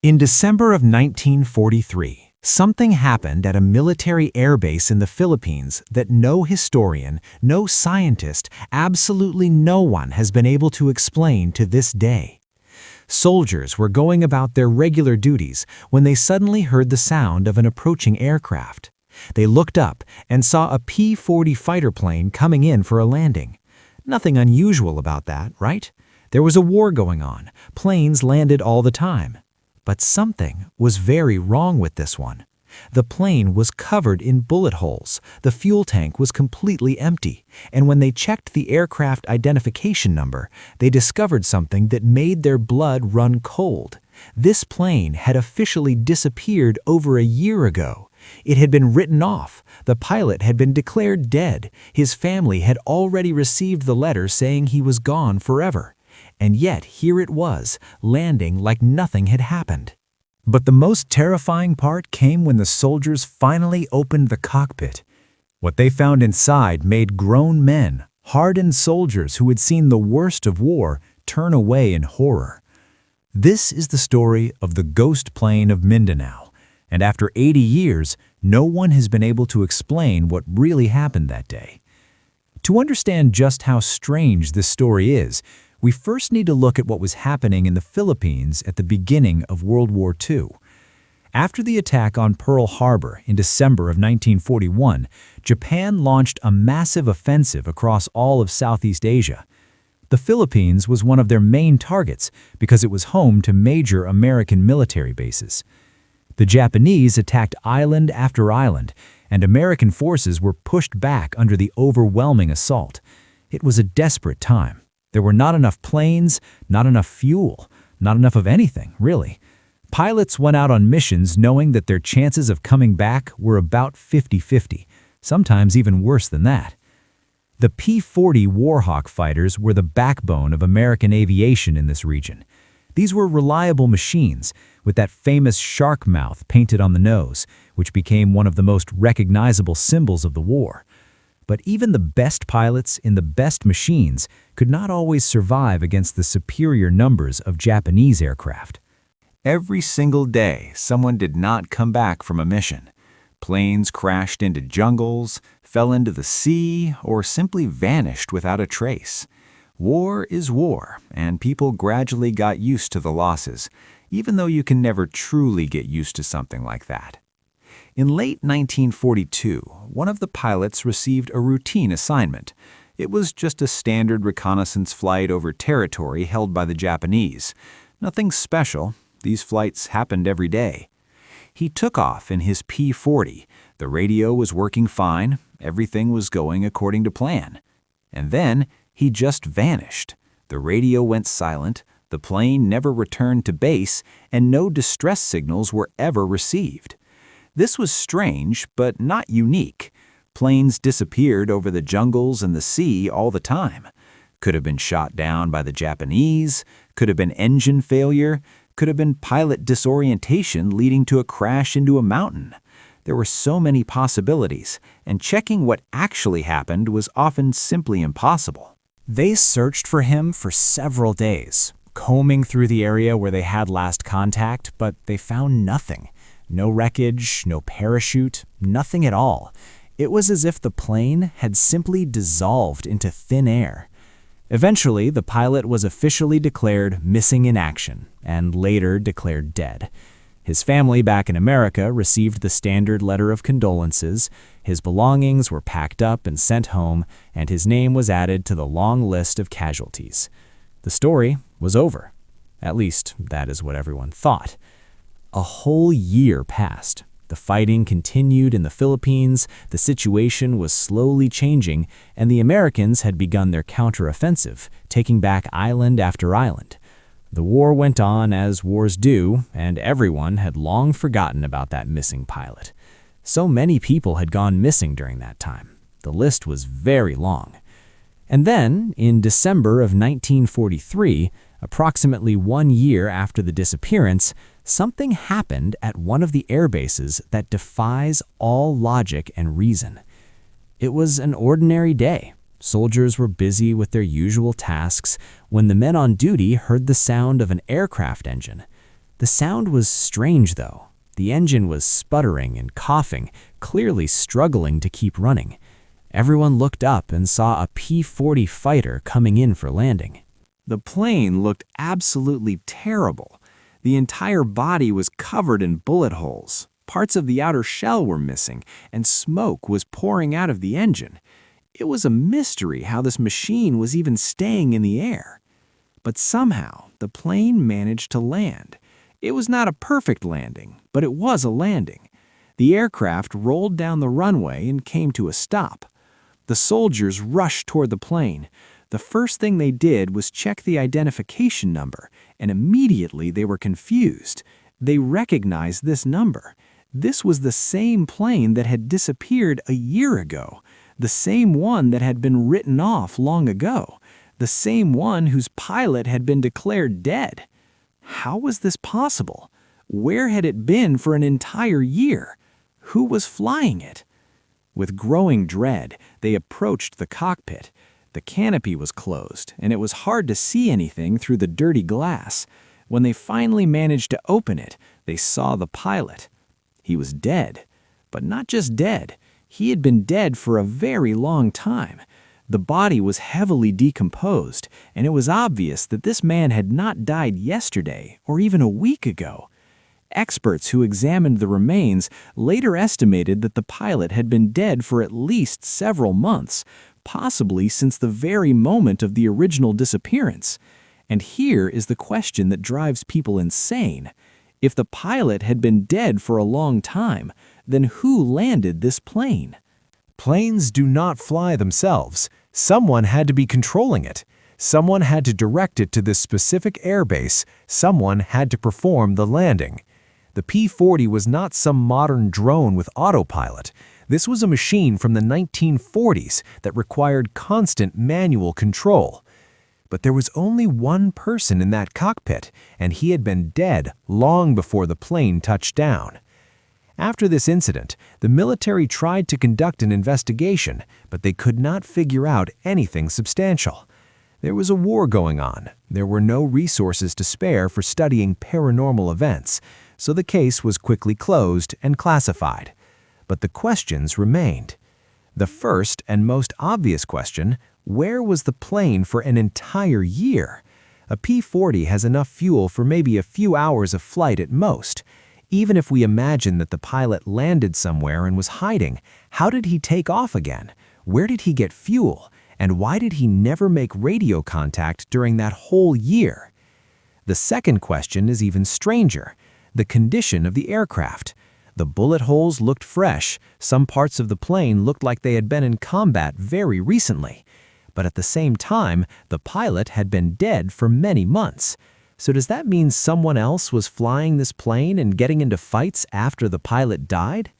In December of 1943, something happened at a military airbase in the Philippines that no historian, no scientist, absolutely no one has been able to explain to this day. Soldiers were going about their regular duties when they suddenly heard the sound of an approaching aircraft. They looked up and saw a P-40 fighter plane coming in for a landing. Nothing unusual about that, right? There was a war going on. Planes landed all the time. But something was very wrong with this one. The plane was covered in bullet holes, the fuel tank was completely empty, and when they checked the aircraft identification number, they discovered something that made their blood run cold. This plane had officially disappeared over a year ago. It had been written off. The pilot had been declared dead. His family had already received the letter saying he was gone forever. And yet here it was, landing like nothing had happened. But the most terrifying part came when the soldiers finally opened the cockpit. What they found inside made grown men, hardened soldiers who had seen the worst of war, turn away in horror. This is the story of the Ghost Plane of Mindanao, and after 80 years, no one has been able to explain what really happened that day. To understand just how strange this story is, we first need to look at what was happening in the Philippines at the beginning of World War II. After the attack on Pearl Harbor in December of 1941, Japan launched a massive offensive across all of Southeast Asia. The Philippines was one of their main targets because it was home to major American military bases. The Japanese attacked island after island, and American forces were pushed back under the overwhelming assault. It was a desperate time. There were not enough planes, not enough fuel, not enough of anything, really. Pilots went out on missions knowing that their chances of coming back were about 50-50, sometimes even worse than that. The P-40 Warhawk fighters were the backbone of American aviation in this region. These were reliable machines, with that famous shark mouth painted on the nose, which became one of the most recognizable symbols of the war. But even the best pilots in the best machines could not always survive against the superior numbers of Japanese aircraft. Every single day, someone did not come back from a mission. Planes crashed into jungles, fell into the sea, or simply vanished without a trace. War is war, and people gradually got used to the losses, even though you can never truly get used to something like that. In late 1942, one of the pilots received a routine assignment. It was just a standard reconnaissance flight over territory held by the Japanese. Nothing special. These flights happened every day. He took off in his P-40. The radio was working fine. Everything was going according to plan. And then he just vanished. The radio went silent, the plane never returned to base, and no distress signals were ever received. This was strange, but not unique. Planes disappeared over the jungles and the sea all the time. Could have been shot down by the Japanese, could have been engine failure, could have been pilot disorientation leading to a crash into a mountain. There were so many possibilities, and checking what actually happened was often simply impossible. They searched for him for several days, combing through the area where they had last contact, but they found nothing. No wreckage, no parachute, nothing at all. It was as if the plane had simply dissolved into thin air. Eventually, the pilot was officially declared missing in action and later declared dead. His family back in America received the standard letter of condolences, his belongings were packed up and sent home, and his name was added to the long list of casualties. The story was over. At least, that is what everyone thought. A whole year passed. The fighting continued in the Philippines, the situation was slowly changing, and the Americans had begun their counteroffensive, taking back island after island. The war went on as wars do, and everyone had long forgotten about that missing pilot. So many people had gone missing during that time. The list was very long. And then, in December of 1943, approximately 1 year after the disappearance, something happened at one of the air bases that defies all logic and reason. It was an ordinary day. Soldiers were busy with their usual tasks when the men on duty heard the sound of an aircraft engine. The sound was strange, though. The engine was sputtering and coughing, clearly struggling to keep running. Everyone looked up and saw a P-40 fighter coming in for landing. The plane looked absolutely terrible. The entire body was covered in bullet holes. Parts of the outer shell were missing, and smoke was pouring out of the engine. It was a mystery how this machine was even staying in the air. But somehow, the plane managed to land. It was not a perfect landing, but it was a landing. The aircraft rolled down the runway and came to a stop. The soldiers rushed toward the plane. The first thing they did was check the identification number, and immediately they were confused. They recognized this number. This was the same plane that had disappeared a year ago, the same one that had been written off long ago, the same one whose pilot had been declared dead. How was this possible? Where had it been for an entire year? Who was flying it? With growing dread, they approached the cockpit. The canopy was closed, and it was hard to see anything through the dirty glass. When they finally managed to open it, they saw the pilot. He was dead, but not just dead. He had been dead for a very long time. The body was heavily decomposed, and it was obvious that this man had not died yesterday or even a week ago. Experts who examined the remains later estimated that the pilot had been dead for at least several months, possibly since the very moment of the original disappearance. And here is the question that drives people insane. If the pilot had been dead for a long time, then who landed this plane? Planes do not fly themselves. Someone had to be controlling it. Someone had to direct it to this specific airbase. Someone had to perform the landing. The P-40 was not some modern drone with autopilot. This was a machine from the 1940s that required constant manual control. But there was only one person in that cockpit, and he had been dead long before the plane touched down. After this incident, the military tried to conduct an investigation, but they could not figure out anything substantial. There was a war going on. There were no resources to spare for studying paranormal events, so the case was quickly closed and classified. But the questions remained. The first and most obvious question: where was the plane for an entire year? A P-40 has enough fuel for maybe a few hours of flight at most. Even if we imagine that the pilot landed somewhere and was hiding, how did he take off again? Where did he get fuel? And why did he never make radio contact during that whole year? The second question is even stranger: the condition of the aircraft. The bullet holes looked fresh. Some parts of the plane looked like they had been in combat very recently. But at the same time, the pilot had been dead for many months. So does that mean someone else was flying this plane and getting into fights after the pilot died?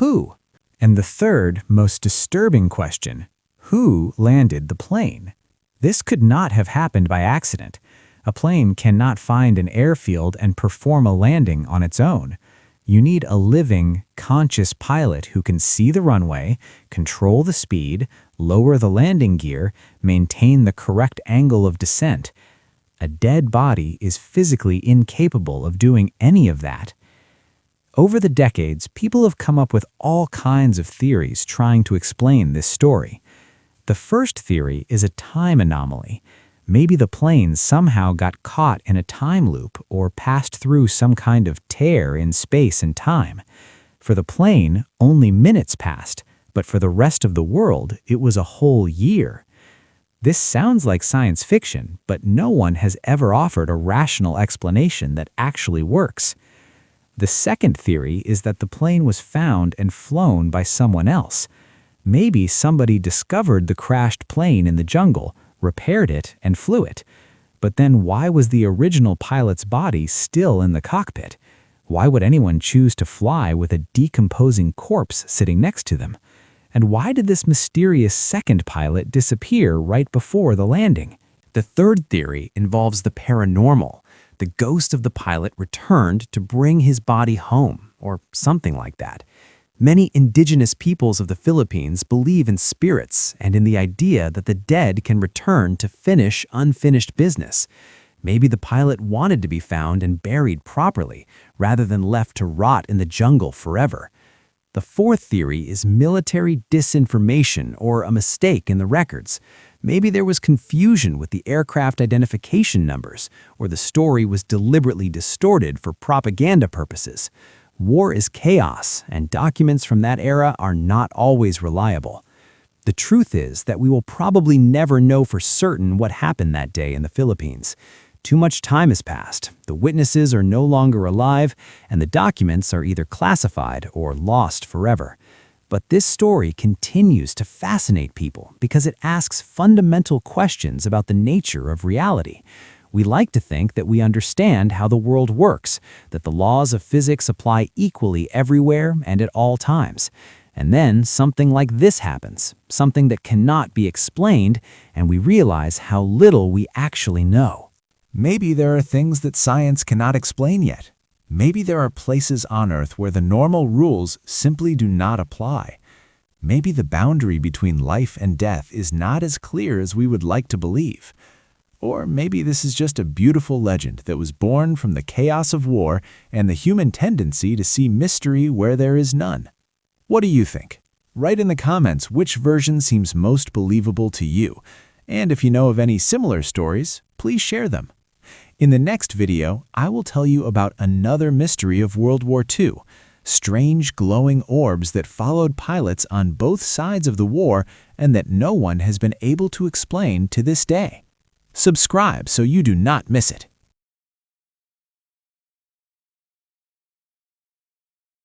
Who? And the third, most disturbing question: who landed the plane? This could not have happened by accident. A plane cannot find an airfield and perform a landing on its own. You need a living, conscious pilot who can see the runway, control the speed, lower the landing gear, maintain the correct angle of descent. A dead body is physically incapable of doing any of that. Over the decades, people have come up with all kinds of theories trying to explain this story. The first theory is a time anomaly. Maybe the plane somehow got caught in a time loop or passed through some kind of tear in space and time. For the plane, only minutes passed, but for the rest of the world, it was a whole year. This sounds like science fiction, but no one has ever offered a rational explanation that actually works. The second theory is that the plane was found and flown by someone else. Maybe somebody discovered the crashed plane in the jungle, repaired it, and flew it. But then why was the original pilot's body still in the cockpit? Why would anyone choose to fly with a decomposing corpse sitting next to them? And why did this mysterious second pilot disappear right before the landing? The third theory involves the paranormal. The ghost of the pilot returned to bring his body home, or something like that. Many indigenous peoples of the Philippines believe in spirits and in the idea that the dead can return to finish unfinished business. Maybe the pilot wanted to be found and buried properly, rather than left to rot in the jungle forever. The fourth theory is military disinformation or a mistake in the records. Maybe there was confusion with the aircraft identification numbers, or the story was deliberately distorted for propaganda purposes. War is chaos, and documents from that era are not always reliable. The truth is that we will probably never know for certain what happened that day in the Philippines. Too much time has passed, the witnesses are no longer alive, and the documents are either classified or lost forever. But this story continues to fascinate people because it asks fundamental questions about the nature of reality. We like to think that we understand how the world works, that the laws of physics apply equally everywhere and at all times. And then something like this happens, something that cannot be explained, and we realize how little we actually know. Maybe there are things that science cannot explain yet. Maybe there are places on Earth where the normal rules simply do not apply. Maybe the boundary between life and death is not as clear as we would like to believe. Or maybe this is just a beautiful legend that was born from the chaos of war and the human tendency to see mystery where there is none. What do you think? Write in the comments which version seems most believable to you. And if you know of any similar stories, please share them. In the next video, I will tell you about another mystery of World War II, strange glowing orbs that followed pilots on both sides of the war and that no one has been able to explain to this day. Subscribe so you do not miss it.